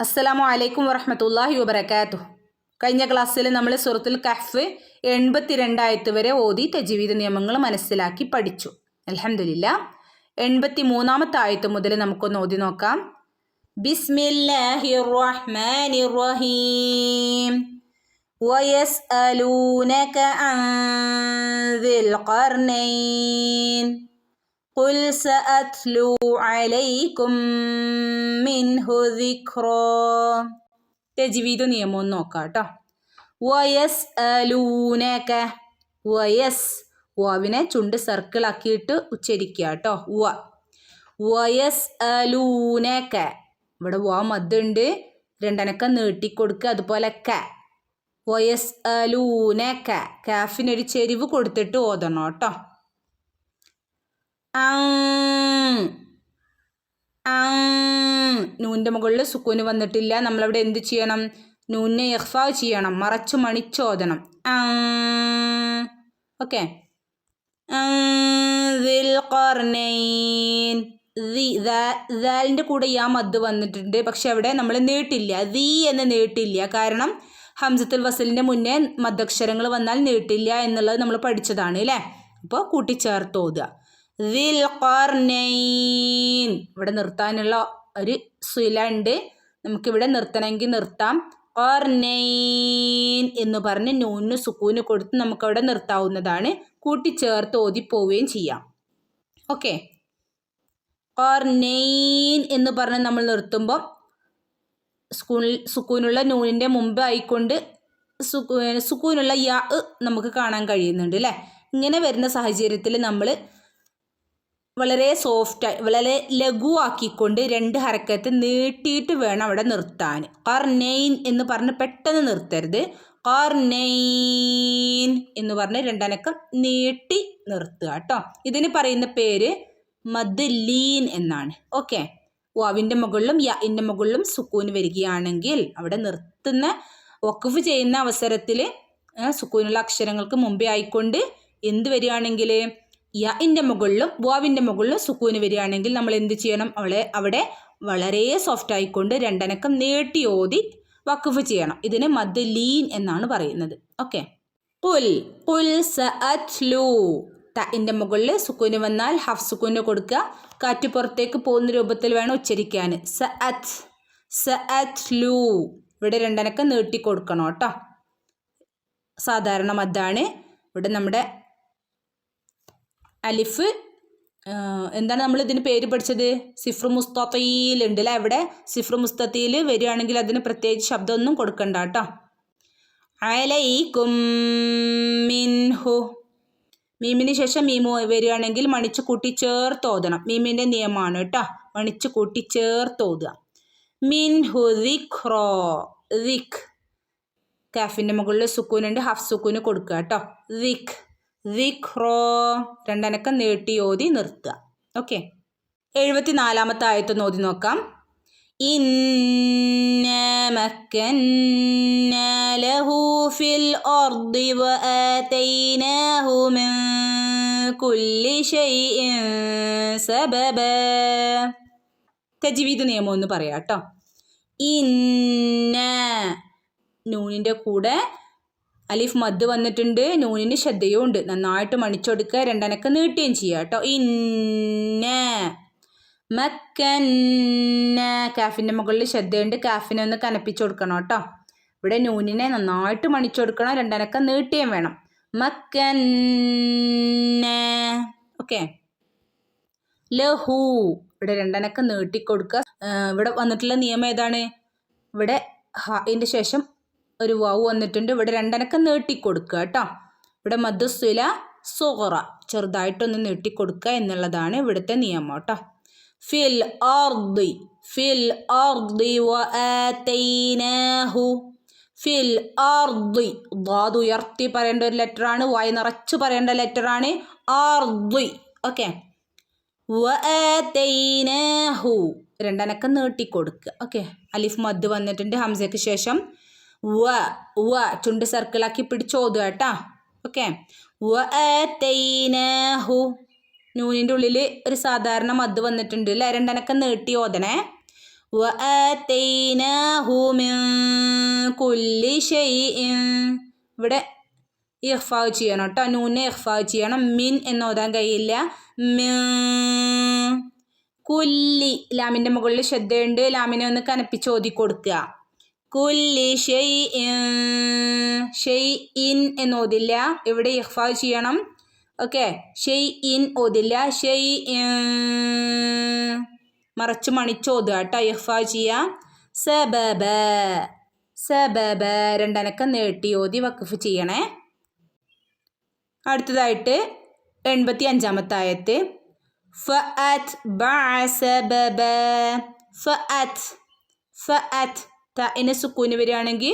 അസ്സലാമു അലൈക്കും വറഹ്മത്തുള്ളാഹി വബറകാതുഹു. കഴിഞ്ഞ ക്ലാസ്സിൽ നമ്മൾ സൂറത്തുൽ കഹ്ഫ് 82 ആയത്ത് വരെ ഓതി തജ്വീദ് നിയമങ്ങൾ മനസ്സിലാക്കി പഠിച്ചു. അൽഹംദുലില്ലാഹ്. 83ാമത്തെ ആയത്ത് മുതൽ നമുക്കൊന്ന് ഓതി നോക്കാം. ബിസ്മില്ലാഹിർ റഹ്മാനിർ റഹീം. വയസ്അലൂനക അൻ ദിൽ ഖർനൈൻ ഖുൽ സഅത്ലു അലൈക്കും മിൻഹു ദിക്റാ. തജ്വീദ് നിയമം ഒന്ന് നോക്കാം കേട്ടോ. വയസ്അലൂനക, വയസ് വാവിനെ ചുണ്ട് സർക്കിൾ ആക്കിയിട്ട് ഉച്ചരിക്കുക കേട്ടോ. വയസ്അലൂനക, ഇവിടെ വാ മദ്ദുണ്ട്, രണ്ടനക്കം നീട്ടിക്കൊടുക്കുക. അതുപോലെ ക, വയസ്അലൂനക, കാഫിനൊരു ചെരിവ് കൊടുത്തിട്ട് ഓതണം കേട്ടോ. നൂൻ്റെ മുകളിൽ സുക്കൂന് വന്നിട്ടില്ല. നമ്മളവിടെ എന്ത് ചെയ്യണം? നൂനെ ഇഖ്ഫാ ചെയ്യണം, മറച്ചു മണിച്ചോദനം. ഓക്കെ. ദാലിൻ്റെ കൂടെ യാ മദ് വന്നിട്ടുണ്ട്, പക്ഷെ അവിടെ നമ്മൾ നീട്ടില്ല, ദീ എന്ന് നീട്ടില്ല. കാരണം ഹംസത്തുൽ വസലിൻ്റെ മുന്നേ മദ്ദക്ഷരങ്ങൾ വന്നാൽ നീട്ടില്ല എന്നുള്ളത് നമ്മൾ പഠിച്ചതാണ് അല്ലേ. അപ്പോൾ കൂട്ടിച്ചേർത്ത് ഓതുക. ദിൽ ഖർനൈൻ, ഇവിടെ നിർത്താനുള്ള ഒരു സുല ഉണ്ട്, നമുക്കിവിടെ നിർത്തണമെങ്കിൽ നിർത്താം. ഖർനൈൻ എന്ന് പറഞ്ഞ് നൂന് സുക്കൂന് കൊടുത്ത് നമുക്കവിടെ നിർത്താവുന്നതാണ്. കൂട്ടിച്ചേർത്ത് ഓതി പോവുകയും ചെയ്യാം. ഓക്കെ. ഖർനൈൻ എന്ന് പറഞ്ഞ് നമ്മൾ നിർത്തുമ്പോൾ സുക്കൂനുള്ള നൂനിൻ്റെ മുമ്പ് ആയിക്കൊണ്ട് സുക്കൂനുള്ള യാ നമുക്ക് കാണാൻ കഴിയുന്നുണ്ട് അല്ലേ. ഇങ്ങനെ വരുന്ന സാഹചര്യത്തിൽ നമ്മൾ വളരെ സോഫ്റ്റായി, വളരെ ലഘുവാക്കിക്കൊണ്ട് രണ്ട് ഹരക്കത്ത് നീട്ടിയിട്ട് വേണം അവിടെ നിർത്താൻ. ഖർനൈൻ എന്ന് പറഞ്ഞ് പെട്ടെന്ന് നിർത്തരുത്. ഖർനൈൻ എന്ന് പറഞ്ഞ് രണ്ടനക്കം നീട്ടി നിർത്തുക കേട്ടോ. ഇതിന് പറയുന്ന പേര് മദ് ലീൻ എന്നാണ്. ഓക്കെ. വാവിൻ്റെ മുകളിലും യാഇൻ്റെ മുകളിലും സുക്കൂന് വരികയാണെങ്കിൽ അവിടെ നിർത്തുന്ന വഖഫ് ചെയ്യുന്ന അവസരത്തിൽ സുക്കൂനുള്ള അക്ഷരങ്ങൾക്ക് മുമ്പേ ആയിക്കൊണ്ട് എന്ത് വരികയാണെങ്കിൽ യാഇൻ്റെ മുകളിലും വാവിൻ്റെ മുകളിലും സുക്കൂന് വരികയാണെങ്കിൽ നമ്മൾ എന്ത് ചെയ്യണം? അവിടെ വളരെ സോഫ്റ്റ് ആയിക്കൊണ്ട് രണ്ടനക്കം നീട്ടി ഓതി വഖഫ് ചെയ്യണം. ഇതിന് മദ് ലീൻ എന്നാണ് പറയുന്നത്. ഓക്കെ. ഖുൽ സഅത്ലു, തഇൻ്റെ മുകളിൽ സുക്കൂന് വന്നാൽ ഹഫ് സുക്കൂന് കൊടുക്കുക. കാറ്റ് പുറത്തേക്ക് പോകുന്ന രൂപത്തിൽ വേണം ഉച്ചരിക്കാൻ. സഅത്ലു, ഇവിടെ രണ്ടനക്കം നീട്ടി കൊടുക്കണം കേട്ടോ. സാധാരണ മദ്ദാണ്. ഇവിടെ നമ്മുടെ അലിഫ് എന്താണ് നമ്മൾ ഇതിന് പേര് പഠിച്ചത്? സിഫ്ർ മുസ്തീൽ ഉണ്ട് അല്ലേ. ഇവിടെ സിഫ്ർ മുസ്തീൽ വരികയാണെങ്കിൽ അതിന് പ്രത്യേകിച്ച് ശബ്ദമൊന്നും കൊടുക്കണ്ട കേട്ടോ. അലൈക്കും മിൻഹു, മീമിന് ശേഷം മീമു വരികയാണെങ്കിൽ മണിച്ച് കൂട്ടി ചേർത്ത് ഓതണം. മീമിൻ്റെ നിയമമാണ് കേട്ടോ, മണിച്ച് കൂട്ടി ചേർത്ത് ഓതുക. മിൻഹു ദിക്റാ, ദിക് കാഫിൻ്റെ മുകളിൽ സുക്കൂനുണ്ട്, ഹഫ് സുക്കൂന് കൊടുക്കുക കേട്ടോ. ദിക്റാ, രണ്ടനക്കം നീട്ടി ഓതി നിർത്തുക. ഓക്കെ. 74ാമത്തെ ആയത്ത് ഓതി നോക്കാം. ഇന്നാ മക്കന്നാ ലഹു ഫിൽ അർദി വആതൈനാഹു മിൻ കുല്ലി ശൈഇൻ സബബ. തജ്വീദ് നിയമം ഒന്ന് പറയാം കേട്ടോ. ഇന്ന, നൂനിൻ്റെ കൂടെ അലിഫ് മദ് വന്നിട്ടുണ്ട്, നൂനിന് ശ്രദ്ധയും ഉണ്ട്. നന്നായിട്ട് മണിച്ചെടുക്കുക, രണ്ടനക്കം നീട്ടുകയും ചെയ്യുക കേട്ടോ. ഇന്ന മക്കന്ന, കാഫിൻ്റെ മുകളിൽ ശ്രദ്ധയുണ്ട്, കാഫിനെ ഒന്ന് കനപ്പിച്ചു കൊടുക്കണം കേട്ടോ. ഇവിടെ നൂനിനെ നന്നായിട്ട് മണിച്ചെടുക്കണം, രണ്ടനക്കം നീട്ടുകയും വേണം. മക്കന്ന. ഓക്കെ. ലഹു, ഇവിടെ രണ്ടനക്കം നീട്ടിക്കൊടുക്കുക. ഇവിടെ വന്നിട്ടുള്ള നിയമം ഏതാണ്? ഇവിടെ ഹാഇൻ്റെ ശേഷം ഒരു വാവ് വന്നിട്ടുണ്ട്, ഇവിടെ രണ്ടനക്കം നീട്ടിക്കൊടുക്കുക കേട്ടോ. ഇവിടെ മദ്സുല സുഗ്റ, ചെറുതായിട്ടൊന്ന് നീട്ടിക്കൊടുക്കുക എന്നുള്ളതാണ് ഇവിടുത്തെ നിയമം കേട്ടോ. ഫിൽ അർദി, ഫിൽ അർദി വആതൈനാഹു, ഫിൽ അർദി, ളാദ് ഉയർത്തി പറയേണ്ട ഒരു ലെറ്ററാണ്, വായി നിറച്ച് പറയേണ്ട ലെറ്ററാണ് അർദി. ഓക്കെ. വആതൈനാഹു, രണ്ടനക്കം നീട്ടിക്കൊടുക്കുക. ഓക്കെ. അലിഫ് മദ് വന്നിട്ടുണ്ട്, ഹംസയ്ക്ക് ശേഷം ചുണ്ട് സർക്കിളാക്കി പിടിച്ചോതുക കേട്ടോ. ഓക്കെ. വആതൈനാഹു, നൂനിൻ്റെ ഉള്ളിൽ ഒരു സാധാരണ മദ് വന്നിട്ടുണ്ട് അല്ലേ, രണ്ടനക്കം നീട്ടി ഓതണേ. വഅതൈനാഹു മിൻ കുല്ലി ഷൈഇൻ. ഇവിടെ ഇഖ്ഫാ ചെയ്യണം കേട്ടോ, നൂനെ ഇഖ്ഫാ ചെയ്യണം. മിൻ എന്ന് ഓതാൻ കഴിയില്ല. മിൻ കുല്ലി, ലാമിൻ്റെ മുകളിൽ ശ്രദ്ധയുണ്ട്, ലാമിനെ ഒന്ന് കനപ്പിച്ച് ഓതി കൊടുക്കുക. കുല്ലി ഷൈഇൻ, ഷൈഇൻ എന്ന് ഓതില്ല, ഇവിടെ ഇഖ്ഫാ ചെയ്യണം. ഓക്കെ, ഷൈഇൻ ഓതില്ല, ഷൈഇൻ മറച്ചു മണിച്ച് ഓതുക കേട്ടോ, ഇഖ്ഫാ ചെയ്യുക. സബബ, സബബ രണ്ടനക്കം നീട്ടി ഓതി വഖഫ് ചെയ്യണേ. അടുത്തതായിട്ട് 85-ാമത്തെ ആയത്ത്. ഫഅത്ബഅ സബബ, ഫഅത്, ഫഅത് തഇന് സുക്കൂന് വരികയാണെങ്കിൽ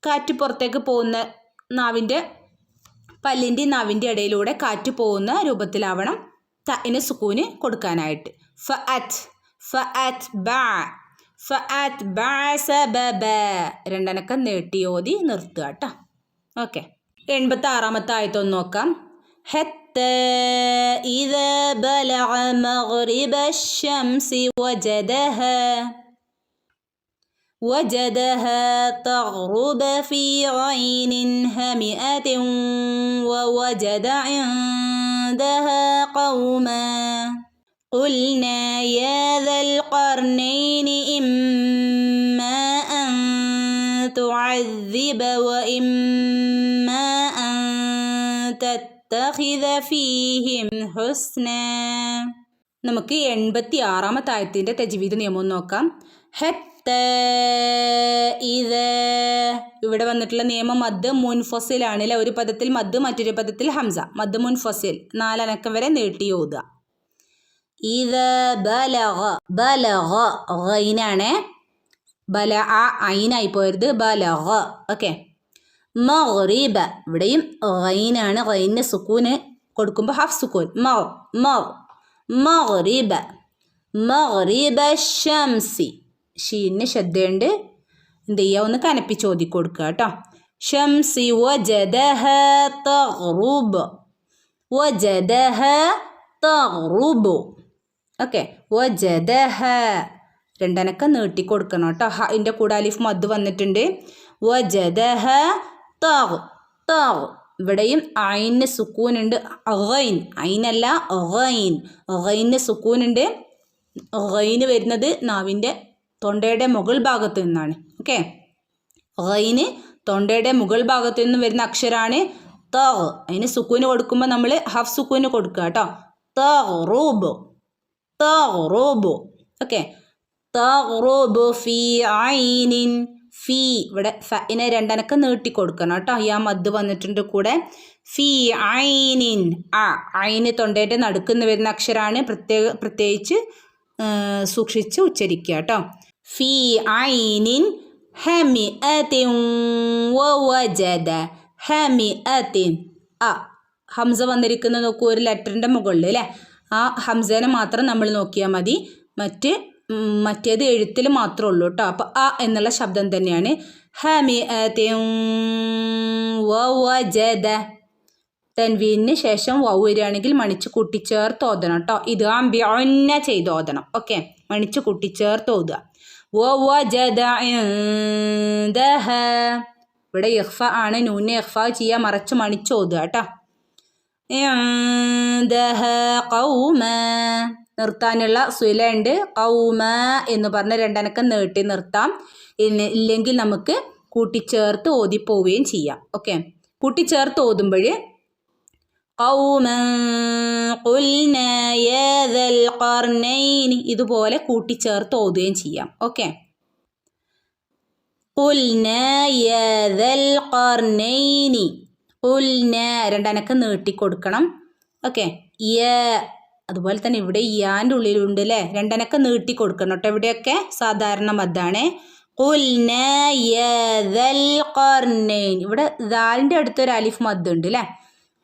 കാറ്റ് പുറത്തേക്ക് പോകുന്ന നാവിൻ്റെ നാവിൻ്റെ ഇടയിലൂടെ കാറ്റ് പോകുന്ന രൂപത്തിലാവണം തഇന് സുക്കൂന് കൊടുക്കാനായിട്ട്. ഫഅത്, ഫഅത്ബഅ, ഫഅത്ബഅ സബബ രണ്ടനക്കം നീട്ടി ഓതി നിർത്തുക കേട്ടോ. ഓക്കെ, 86-ാമത്തെ ആയത്തൊന്ന് നോക്കാം. ഹത്താ ഇദാ ബലഗ മഗ്രിബ അശ്ശംസി وجدها تغرب في عين هامئة ووجد عندها قوما قلنا يا ذا القرنين إما أن تعذب وإما أن تتخذ فيهم حسنا. നമുക്ക് 86-ാമത്തെ ആയത്തിൻ്റെ തജ്വീദ് നിയമം നോക്കാം. ഇവിടെ വന്നിട്ടുള്ള നിയമം മദ് മുൻഫസിലാണ് അല്ലേ. ഒരു പദത്തിൽ മദ്, മറ്റൊരു പദത്തിൽ ഹംസ. മദ് മുൻഫസിൽ 4 അനക്കം വരെ നീട്ടി ഓതുക. ഇദ ബലഗ, ബലഗ ഗൈനാണ്, ബലഅ ഐനായി പോയത്, ബലഗ. ഓക്കെ, മഗ്രിബ ഇവിടെയും ഗൈനാണ്, ഗൈനിന് സുക്കൂന് കൊടുക്കുമ്പോൾ ഹാഫ് സുക്കൂൻ. മഗ്രിബ, മഗ്രിബ ശംസി, ഷീന് ശ്രദ്ധയുണ്ട്, എന്ത് ചെയ്യുക, ഒന്ന് കനപ്പിച്ച് ഓതി കൊടുക്കുക കേട്ടോ. ഷംസി വജദഹ തഗ്റുബ്, വജദഹ തഗ്റുബ്. ഓക്കെ, വജദഹ രണ്ടനക്കം നീട്ടി കൊടുക്കണം കേട്ടോ. ഇതിൻ്റെ കൂടെ അലിഫ് മദ് വന്നിട്ടുണ്ട്. വജദഹ തഗ്, തഗ് ഇവിടെയും ഐന് സുക്കൂനുണ്ട്. Gain, ഐനല്ല gain, ഗൈന് സുക്കൂനുണ്ട്. ഗൈന് വരുന്നത് നാവിൻ്റെ തൊണ്ടയുടെ മുകൾ ഭാഗത്ത് നിന്നാണ്. ഓക്കെ, ഗൈന് തൊണ്ടയുടെ മുകൾ ഭാഗത്ത് നിന്ന് വരുന്ന അക്ഷരമാണ് തഗ്. അതിന് സുക്കൂന് കൊടുക്കുമ്പോൾ നമ്മൾ ഹാഫ് സുക്കൂന് കൊടുക്കുക കേട്ടോ. തഗ്റുബ്, തഗ്റുബ്. ഓക്കെ, തഗ്റുബ് ഫീ ഐനിൻ, ഫീ ഇവിടെ ഫഇനെ രണ്ടനക്കം നീട്ടി കൊടുക്കണം കേട്ടോ. യാ മദ് വന്നിട്ടുണ്ട് കൂടെ. ഫീ ഐനിൻ, ഐന് തൊണ്ടയുടെ നടുക്കുന്ന് വരുന്ന അക്ഷരമാണ്, പ്രത്യേകിച്ച് സൂക്ഷിച്ച് ഉച്ചരിക്കുക കേട്ടോ. ഫീ ഐനിൻ ഹമിഅത്തിൻ വവജദ, ഹമിഅത്തിൻ. ഹംസ വന്നിരിക്കുന്നത് നോക്കൂ, ഒരു ലെറ്ററിൻ്റെ മുകളിൽ അല്ലേ. ആ ഹംസേനെ മാത്രം നമ്മൾ നോക്കിയാൽ മതി, മറ്റേത് എഴുത്തിൽ മാത്രമേ ഉള്ളൂ കേട്ടോ. അപ്പോൾ അ എന്നുള്ള ശബ്ദം തന്നെയാണ്. ഹമിഅത്തിൻ വവജദ, തൻവീനിന് ശേഷം വൗ വരികയാണെങ്കിൽ മണിച്ച് കൂട്ടിച്ചേർത്ത് ഓതണം കേട്ടോ. ഇത് അംബിഅന്ന ചെയ്ത് ഓതണം. ഓക്കെ, മണിച്ച് കൂട്ടിച്ചേർത്ത് ഓതുക. വവജദ ഇൻദഹ, ഇവിടെ ഇഖ്ഫ ആണ്, നൂനെ ഇഖ്ഫ ചെയ്യുക, മറച്ച് മണിച്ച് ഓതുക കേട്ടോ. ഇൻദഹ ഖൗമ, നിർത്താനുള്ള സുല ഉണ്ട്. ഖൗമ എന്ന് പറഞ്ഞ് രണ്ടനക്കം നീട്ടി നിർത്താം. ഇല്ലെങ്കിൽ നമുക്ക് കൂട്ടിച്ചേർത്ത് ഓതിപ്പോവുകയും ചെയ്യാം. ഓക്കെ, കൂട്ടിച്ചേർത്ത് ഓതുമ്പോൾ ഖൗമൻ ഖുൽനാ യാ ദൽ ഖർനൈനി, ഇതുപോലെ കൂട്ടിച്ചേർത്ത് ഓതുകയും ചെയ്യാം. ഓക്കെ, ഖുൽനാ യാ ദൽ ഖർനൈനി, ഖുൽനാ രണ്ടനക്കം നീട്ടി കൊടുക്കണം. ഓക്കെ, യാ അതുപോലെ തന്നെ ഇവിടെ യാൻ്റെ ഉള്ളിലുണ്ട് അല്ലേ, രണ്ടനക്കം നീട്ടി കൊടുക്കണം കേട്ടോ. ഇവിടെയൊക്കെ സാധാരണ മദ്ദാണ്. ഖുൽനാ യാ ദൽ ഖർനൈൻ, ഇവിടെ ദാലിൻ്റെ അടുത്തൊരു അലിഫ് മദ് ഉണ്ട് അല്ലേ,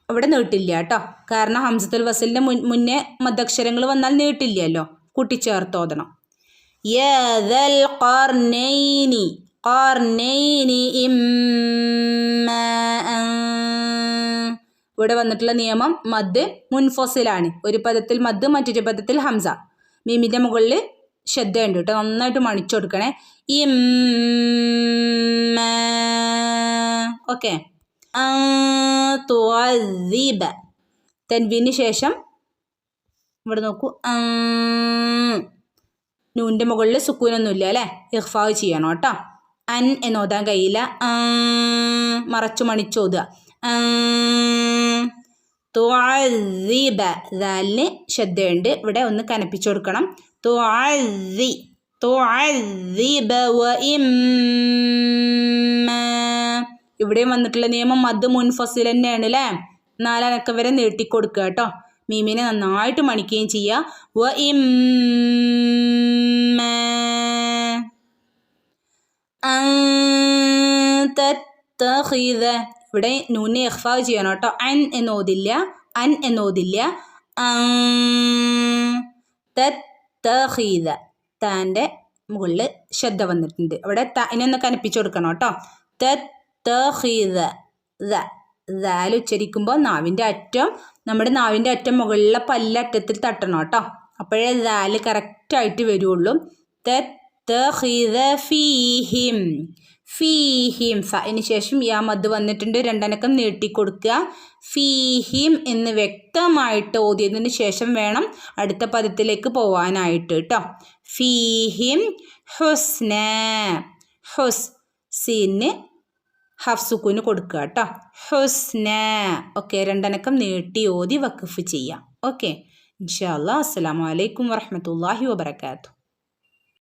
ഇവിടെ നീട്ടില്ല കേട്ടോ. കാരണം ഹംസത്തുൽ വസലിൻ്റെ മുന്നേ മദ്ദക്ഷരങ്ങൾ വന്നാൽ നീട്ടില്ലല്ലോ, കൂട്ടിച്ചേർത്ത് ഓതണം. യാ ദൽ ഖർനൈനി, ഖർനൈനി ഇമ്മാ അൻ, ഇവിടെ വന്നിട്ടുള്ള നിയമം മദ് മുൻഫസിലാണ്. ഒരു പദത്തിൽ മദ്, മറ്റൊരു പദത്തിൽ ഹംസ. മീമിൻ്റെ മുകളിൽ ശ്രദ്ധ ഉണ്ട് കേട്ടോ, നന്നായിട്ട് മണിച്ചു കൊടുക്കണേ. ഓക്കെ. തൻവീന് ശേഷം ഇവിടെ നോക്കൂ, നൂൻ്റെ മുകളിൽ സുക്കൂനൊന്നുമില്ല അല്ലേ, ഇഖ്ഫാവ് ചെയ്യണം കേട്ടോ. അൻ എന്നോതാൻ കഴിയില്ല, മറച്ചു മണിച്ചോതുക. തുഅദ്ദിബ, ദാലിന് ശ്രദ്ധയുണ്ട്, ഇവിടെ ഒന്ന് കനപ്പിച്ചു കൊടുക്കണം. തുഅദ്ദിബ ഇവിടെയും വന്നിട്ടുള്ള നിയമം മദ് മുൻഫസിൽ തന്നെയാണ് അല്ലേ. 4 അനക്കം വരെ നീട്ടിക്കൊടുക്കുക കേട്ടോ. മീമിനെ നന്നായിട്ട് മണിക്കുകയും ചെയ്യുക. ഇവിടെ നൂനെ ഇഖ്ഫാവ് ചെയ്യണം കേട്ടോ. അൻ എന്നോതില്ല, താൻ്റെ മുകളിൽ ശ്രദ്ധ വന്നിട്ടുണ്ട്, അവിടെ ഇനൊന്ന് കനപ്പിച്ചു കൊടുക്കണം കേട്ടോ. ദാൽ ഉച്ചരിക്കുമ്പോൾ നാവിൻ്റെ അറ്റം മുകളിലെ പല്ലറ്റത്തിൽ തട്ടണം കേട്ടോ, അപ്പോഴേ ദാൽ കറക്റ്റായിട്ട് വരുള്ളൂ. ഫീഹിം ഫഇന് ശേഷം യാ മദ് വന്നിട്ടുണ്ട്, 2 അനക്കം നീട്ടിക്കൊടുക്കുക. ഫീഹിം എന്ന് വ്യക്തമായിട്ട് ഓതിയതിന് ശേഷം വേണം അടുത്ത പദത്തിലേക്ക് പോവാനായിട്ട് കേട്ടോ. ഫീഹിം ഹുസ്ന, സീന് ഹഫ് സുക്കൂന് കൊടുക്കുക കേട്ടോ. ഹുസ്ന. ഓക്കെ, 2 അനക്കം നീട്ടി ഓതി വഖഫ് ചെയ്യാം. ഓക്കെ, ഇൻഷാ അല്ലാഹ്. അസ്സലാമു അലൈക്കും വറഹ്മത്തുള്ളാഹി വബറകാതുഹു.